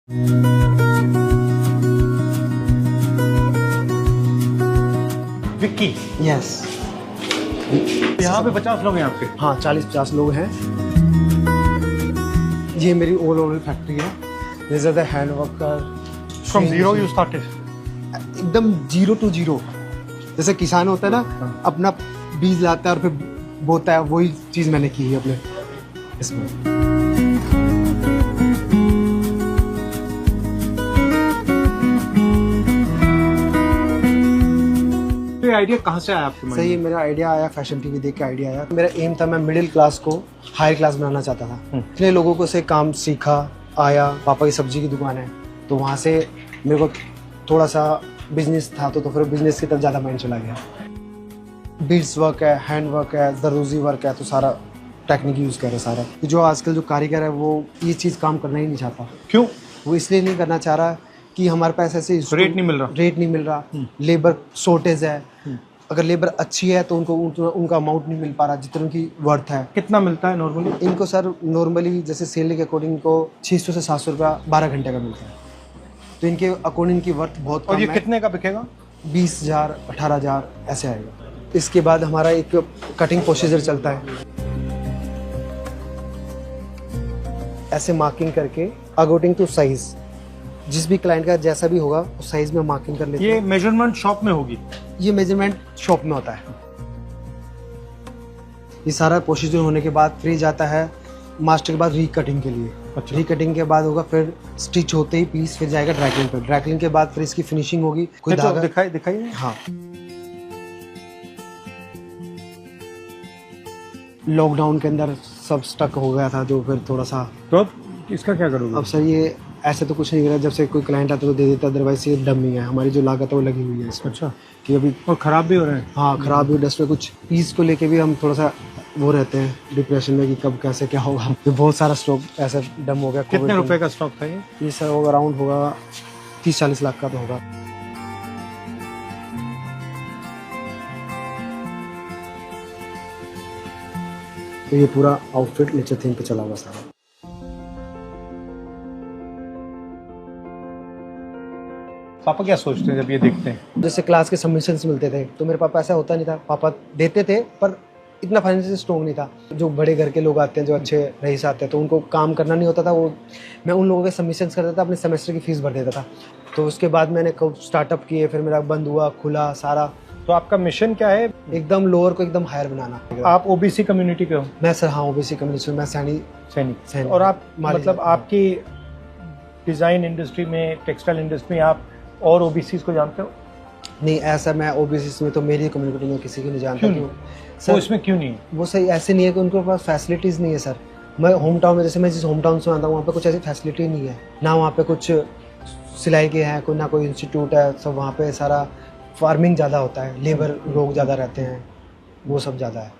Vicky, yes. यहाँ पे 50 लोग हैं आपके? हाँ, 40-50 लोग हैं। ये मेरी ओवरऑल फैक्ट्री है। This is the hand worker. From zero you started? एकदम 0 to 0। जैसे किसान होता है ना, अपना बीज लाता है और फिर बोता है, वही चीज मैंने की है अपने इसमें। ये आइडिया कहाँ से आया आपके मन में? सही, मेरा आइडिया आया फैशन टीवी देख के आइडिया आया। मेरा एम था, मैं मिडिल क्लास को हाई क्लास बनाना चाहता था। इतने लोगों को से काम सीखा, आया। पापा की सब्जी की दुकान है, तो वहाँ से मेरे को थोड़ा सा बिजनेस था, तो फिर बिजनेस की तरफ ज़्यादा माइंड चला गया। बीड्स वर्क है, हैंड वर्क है, दरोजी वर्क है, तो सारा टेक्निक यूज़ कर रहे सारा। जो आजकल जो कारीगर है वो ये चीज़ काम करना ही नहीं चाहता। क्यों? वो इसलिए नहीं करना चाह रहा कि हमारे पास ऐसे रेट नहीं मिल रहा। रेट नहीं मिल रहा, लेबर शॉर्टेज है। अगर लेबर अच्छी है तो उनका अमाउंट नहीं मिल पा रहा जितना उनकी वर्थ है। कितना मिलता है नॉर्मली इनको? सर नॉर्मली जैसे सैलरी के अकॉर्डिंग इनको 600 से 700 रुपया 12 घंटे का मिलता है, तो इनके अकॉर्डिंग की वर्थ बहुत कम है। और ये कितने का बिकेगा? 20,000 18,000 ऐसे आएगा। इसके बाद हमारा एक कटिंग प्रोसीजर चलता है, ऐसे मार्किंग करके अकॉर्डिंग टू साइज, जिस भी क्लाइंट का जैसा भी होगा उस साइज में मार्किंग कर लेते हैं। ये मेजरमेंट शॉप में होगी? ये मेजरमेंट शॉप में होता है। ये सारा प्रोसीजर होने के बाद फिर जाता है मास्टर के बाद रीकटिंग के लिए। अच्छा। रीकटिंग के बाद होगा फिर स्टिच होते ही पीस फिर जाएगा ड्राइक्लिंग पर। ड्राइक्लिंग के बाद फिर इसकी फिनिशिंग होगी। कोई धागा दिखाइए। हाँ, लॉकडाउन के अंदर सब स्टक हो गया था, जो फिर थोड़ा सा। तो अब इसका क्या करोगे? अब सर ये ऐसे तो कुछ नहीं करा, जब से कोई क्लाइंट आता है तो दे देता, अदरवाइज ये डमी है। हमारी जो लागत है वो लगी हुई है इसमें। अच्छा। कि अभी और खराब भी हो रहे हैं? हाँ, खराब भी डस्ट में कुछ पीस को लेके भी हम थोड़ा सा वो रहते हैं डिप्रेशन में कि कब कैसे क्या होगा। तो बहुत सारा स्टॉक ऐसा डम हो गया। कितने रुपए का स्टॉक था ये? ये सर होगा अराउंड होगा 30-40 लाख का तो होगा। तो ये पूरा आउटफिट नेचर थीम पे चला हुआ सारा। पापा क्या सोचते हैं जब ये देखते हैं? जैसे क्लास के सबमिशंस मिलते थे तो मेरे पापा ऐसा होता नहीं था, पापा देते थे पर इतना फाइनेंशियल स्ट्रॉन्ग नहीं था। जो बड़े घर के लोग आते हैं, जो अच्छे रईस आते हैं, तो उनको काम करना नहीं होता था। वो मैं उन लोगों के सबमिशंस करता था, अपने सेमेस्टर की फीस भर देता था। तो उसके बाद मैंने स्टार्टअप किए, फिर मेरा बंद हुआ, खुला सारा। तो आपका मिशन क्या है? एकदम लोअर को एकदम हायर बनाना। आप ओबीसी कम्युनिटी के हो? मैं सर हाँ, ओबीसी कम्युनिटी में सैनिक। और आप मतलब आपकी डिज़ाइन इंडस्ट्री में, टेक्सटाइल इंडस्ट्री में आप और ओबीसी को जानते हो? नहीं, ऐसा मैं ओबीसी में तो मेरी कम्युनिटी में किसी को नहीं जानता। क्यों? सर इसमें क्यों नहीं? वो सही ऐसे नहीं है कि उनके पास फैसिलिटीज़ नहीं है सर। मैं होम टाउन में, जैसे मैं जिस होम टाउन से आता हूँ, वहाँ पे कुछ ऐसी फैसिलिटी नहीं है ना। वहाँ पे कुछ सिलाई के हैं, कोई ना कोई इंस्टीट्यूट है। सब वहाँ पे सारा फार्मिंग ज़्यादा होता है, लेबर लोग ज़्यादा रहते हैं, वो सब ज़्यादा है।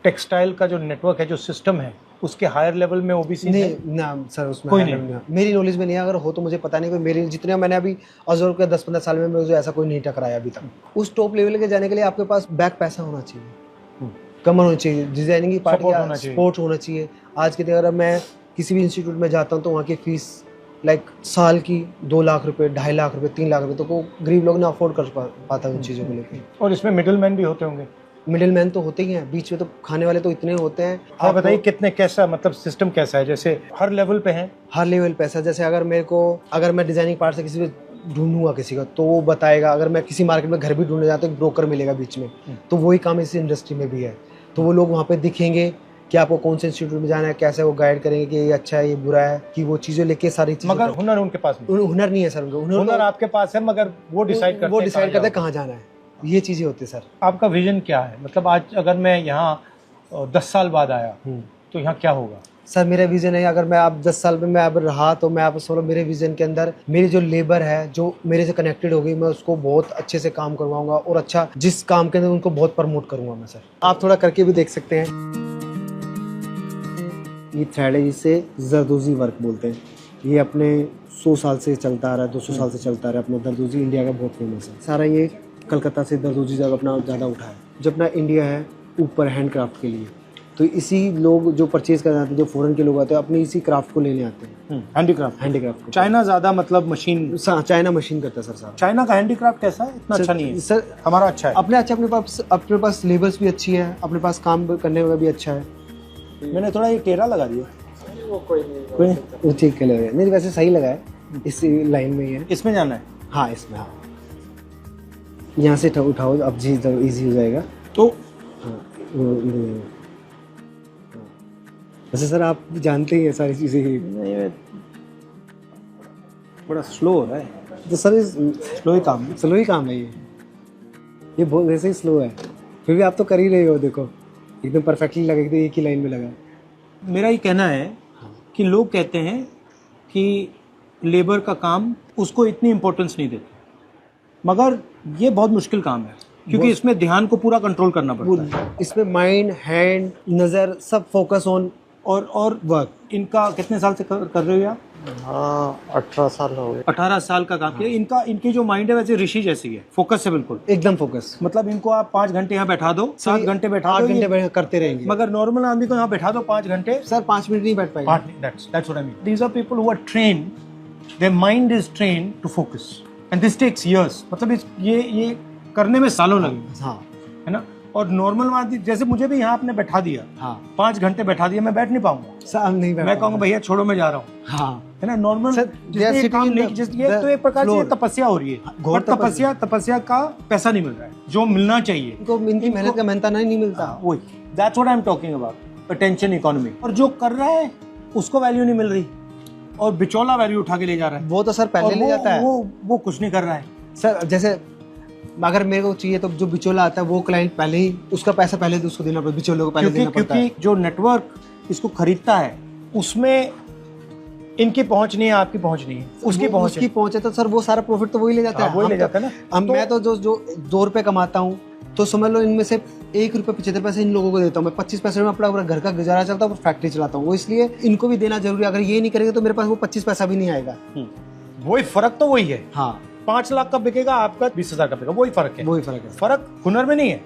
टेक्सटाइल का जो नेटवर्क है, जो सिस्टम है, उसके हायर लेवल में ओबीसी नहीं ना सर, उसमें कोई नहीं। मेरी नॉलेज में नहीं है। अगर हो तो मुझे पता नहीं, कोई मेरी जितने मैंने अभी ऑब्जर्व किया 10-15 साल में मुझे ऐसा कोई नहीं टकराया अभी तक। उस टॉप लेवल के जाने के लिए आपके पास बैक पैसा होना चाहिए, कमर होनी चाहिए, डिजाइनिंग की पार्ट या सपोर्ट होना चाहिए। आज के दिन अगर मैं किसी भी इंस्टीट्यूट में जाता हूँ तो वहाँ की फीस साल की 2 लाख रुपए, 2.5 लाख रुपए, 3 लाख रुपए, तो वो गरीब लोग ना अफोर्ड कर पाता उन चीज़ों को लेकर। और इसमें मिडिल मैन भी होते होंगे? मिडिल मैन तो होते ही हैं, बीच में तो खाने वाले तो इतने होते हैं। आप बताइए कितने, कैसा मतलब सिस्टम कैसा है? जैसे हर लेवल पे है? हर लेवल पे ऐसा, जैसे अगर मैं डिजाइनिंग पार्ट से किसी भी ढूंढूंगा किसी का, तो वो बताएगा। अगर मैं किसी मार्केट में घर भी ढूंढने जाता हूँ, एक ब्रोकर मिलेगा बीच में, तो वही काम इस इंडस्ट्री में भी है। तो वो लोग वहाँ पे दिखेंगे कि आपको कौन से इंस्टीट्यूट में जाना है, कैसे वो गाइड करेंगे कि ये अच्छा है, ये बुरा है, कि वो चीज़ें लेके सारी चीज़ें। मगर हुनर उनके पास नहीं? हुनर नहीं है सर, हुनर आपके पास है, मगर वो डिसाइड करते हैं कहाँ जाना है। ये चीज़ें होती है सर। आपका विजन क्या है? मतलब आज अगर मैं यहाँ 10 साल बाद आया तो यहाँ क्या होगा? सर मेरा विजन है, अगर मैं आप 10 साल में मैं अब रहा तो मैं आप सोलो, मेरे विजन के अंदर मेरी जो लेबर है, जो मेरे से कनेक्टेड होगी, मैं उसको बहुत अच्छे से काम करवाऊंगा और अच्छा जिस काम के अंदर उनको बहुत प्रमोट करूंगा मैं सर। आप थोड़ा करके भी देख सकते हैं। ये थ्रेड है, जिसे जरदोजी वर्क बोलते हैं। ये अपने 100 साल से चलता आ रहा है, 200 साल से चलता आ रहा है। अपना दरदोजी इंडिया का बहुत फेमस है। सारा ये कलकत्ता से दरदोजी जब अपना ज़्यादा उठा है। जब अपना इंडिया है ऊपर हैंडक्राफ्ट के लिए, तो इसी लोग जो परचेज करने आते हैं, जो फॉरेन के लोग आते हैं, अपने इसी क्राफ्ट को लेने आते हैं, हैंडीक्राफ्ट को। चाइना ज्यादा मतलब मशीन, चाइना मशीन करता है सर सारा। चाइना का हैंडीक्राफ्ट कैसा है? इतना अच्छा नहीं है सर, हमारा अच्छा है। अपने पास लेबर्स भी अच्छी है, अपने पास काम करने वाला भी अच्छा है। मैंने थोड़ा ये टेढ़ा लगा दिया, कोई वो ठीक के लगा नहीं, वैसे सही लगा है, इस लाइन में ही है। इसमें जाना है? हाँ इसमें, हाँ यहाँ से उठाओ, अब जी इजी हो जाएगा। तो हाँ वैसे सर आप जानते ही हैं सारी चीज़ें। नहीं, बड़ा स्लो हो रहा है। तो सर स्लो ही काम है। स्लो ही काम है ये बहुत वैसे ही स्लो है, फिर भी आप तो कर ही रहे हो। देखो एकदम परफेक्टली लगा, एकदम एक ही लाइन में लगा। मेरा ये कहना है कि लोग कहते हैं कि लेबर का काम उसको इतनी इम्पोर्टेंस नहीं देते, मगर ये बहुत मुश्किल काम है क्योंकि इसमें ध्यान को पूरा कंट्रोल करना पड़ता है। इसमें माइंड, हैंड, नज़र सब फोकस ऑन और वर्क। इनका कितने साल से कर रहे हो आप? हाँ 18 साल हो गए। 18 साल का काम किया। इनकी जो माइंड है वैसे ऋषि जैसी है, फोकस है बिल्कुल, एकदम फोकस। मतलब इनको आप 5 घंटे यहाँ बैठा दो, 7 घंटे बैठा दो, 8 घंटे करते रहेंगे। मगर नॉर्मल आदमी को यहाँ बैठा दो 5 घंटे, सर 5 मिनट नहीं बैठ पाएगा। That's what I mean. These are people who are trained, their mind is trained to focus, and this takes years. मतलब ये करने में सालों लगे, हाँ है ना। और नॉर्मल आदमी जैसे मुझे भी यहाँ आपने बैठा दिया, हाँ 5 घंटे बैठा दिया, मैं बैठ नहीं पाऊंगा सर, नहीं बैठ मैं कहूँगा भैया छोड़ो मैं जा रहा हूँ, हाँ है ना। Normal Sir, they are sitting in the तो एक प्रकार से floor. तपस्या हो रही है, घोर और तपस्या का पैसा नहीं मिल रहा है जो मिलना चाहिए इनको, इनकी मेहनत का मेहनता नहीं मिलता। वही, that's what I am talking about, attention economy. और जो कर रहा है उसको वैल्यू नहीं मिल रही और बिचौला वैल्यू उठा के ले जा रहा है। वो तो सर पहले ले जाता है, वो कुछ नहीं कर रहा है सर। जैसे अगर मेरे को चाहिए तो जो बिचौला आता है वो क्लाइंट पहले ही उसका पैसा पहले तो उसको देना पड़ता है, बिचौले को पहले देना पड़ता है। क्योंकि जो नेटवर्क इसको खरीदता है उसमें इनकी पहुंच नहीं है, आपकी पहुंच नहीं है, उसकी पहुंच है तो सर वो सारा प्रॉफिट तो वही ले जाता है। वही ले जाता है ना। अब मैं तो जो 2 रुपए कमाता हूँ तो समझ लो इनमें से 1 रुपये 75 पैसे इन लोगों को देता हूँ, मैं 25 पैसे में अपना पूरा घर का गुजारा चलता हूँ, फैक्ट्री चलाता हूँ। वो इसलिए इनको भी देना जरूरी है, अगर ये नहीं करेंगे तो मेरे पास वो 25 पैसा भी नहीं आएगा। वही फर्क तो वही है। हाँ 5 लाख का बिकेगा, आपका 20,000 का बिकेगा, वही फर्क है। वही फर्क है, फर्क हुनर में नहीं है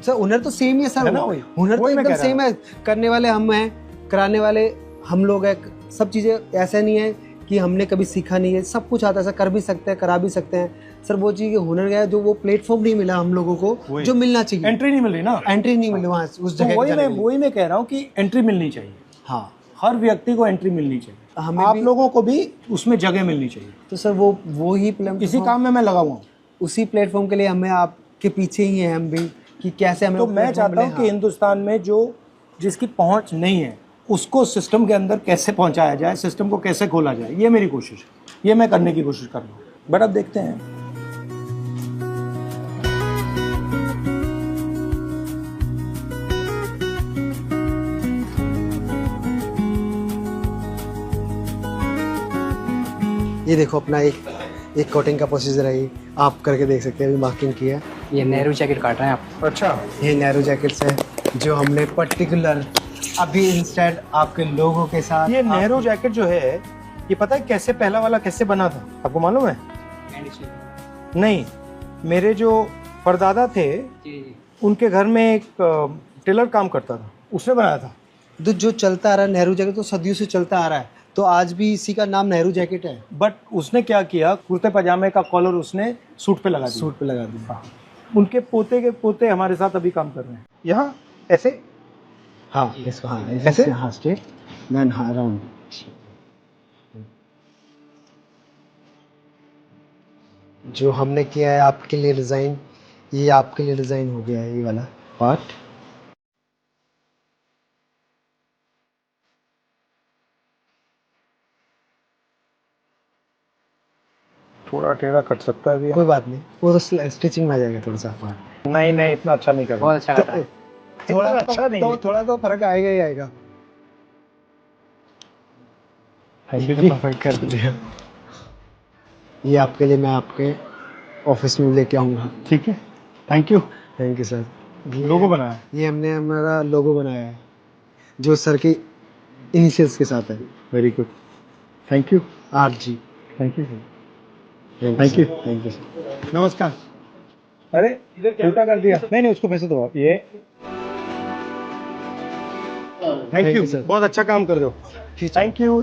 सर। हुनर तो सेम ही है सर, हुनर तो एकदम सेम है। करने वाले हम हैं, कराने वाले हम लोग हैं, सब चीजें ऐसा नहीं है कि हमने कभी सीखा नहीं है, सब कुछ आता है सर, कर भी सकते हैं, करा भी सकते हैं सर। वो चीज हुनर गया जो वो प्लेटफॉर्म नहीं मिला हम लोगों को जो मिलना चाहिए, एंट्री नहीं मिल रही ना, एंट्री नहीं मिली वहाँ उस जगह। वही मैं कह रहा हूँ कि एंट्री मिलनी चाहिए। हाँ हर व्यक्ति को एंट्री मिलनी चाहिए, हमें आप लोगों को भी उसमें जगह मिलनी चाहिए। तो सर वो ही इसी काम में मैं लगा हुआ हूँ, उसी प्लेटफॉर्म के लिए हमें आपके पीछे ही है हम भी, कि कैसे हमें। तो मैं चाहता हूँ कि हिंदुस्तान में जो जिसकी पहुँच नहीं है उसको सिस्टम के अंदर कैसे पहुँचाया जाए, सिस्टम को कैसे खोला जाए, ये मेरी कोशिश है, ये मैं करने की कोशिश कर रहा हूँ। बट अब देखते हैं। ये देखो अपना एक कोटिंग का प्रोसीजर है, ये आप करके देख सकते हैं, अभी मार्किंग की है। ये नेहरू जैकेट काट रहे हैं आप? अच्छा, ये नेहरू जैकेट्स है जो हमने पर्टिकुलर अभी इंस्टेड आपके लोगों के साथ। ये नेहरू जैकेट जो है, ये पता है कैसे, पहला वाला कैसे बना था आपको मालूम है? नहीं, मेरे जो परदादा थे उनके घर में एक टेलर काम करता था, उसने बनाया था। तो जो चलता आ रहा है नेहरू जैकेट तो सदियों से चलता आ रहा है, तो आज भी इसी का नाम नेहरू जैकेट है। बट उसने क्या किया, कुर्ते पजामे का कॉलर उसने सूट पे लगा दिया। सूट पे लगा दिया। उनके पोते के पोते हमारे साथ अभी काम कर रहे हैं। यहाँ ऐसे, हाँ इसको, हाँ ऐसे, हाँ स्ट्रेट, देन हाँ राउंड। जो हमने किया है आपके लिए डिज़ाइन, ये आपके लिए डिज़ाइन हो गया है, ये वाला पार्ट। थोड़ा टेढ़ा कट सकता है, कोई बात नहीं, वो तो स्टिचिंग में आ जाएगा थोड़ा सा पार्ट। नहीं इतना अच्छा नहीं कर, बहुत अच्छा कट रहा है। थोड़ा अच्छा नहीं, थोड़ा तो फर्क आएगा ही आएगा। परफेक्ट कर दिया। ये आपके लिए मैं आपके ऑफिस में लेके आऊँगा। ठीक है, थैंक यू सर। लोगो बनाया है। ये हमने हमारा लोगो बनाया है जो सर की इनिशियल्स के साथ है। Very good, thank you RG। Thank you thank you नमस्कार। अरे इधर उल्टा कर दिया। नहीं उसको पैसे दो आप। ये थैंक यू you, sir. बहुत अच्छा काम कर रहे हो ठीक है। Thank you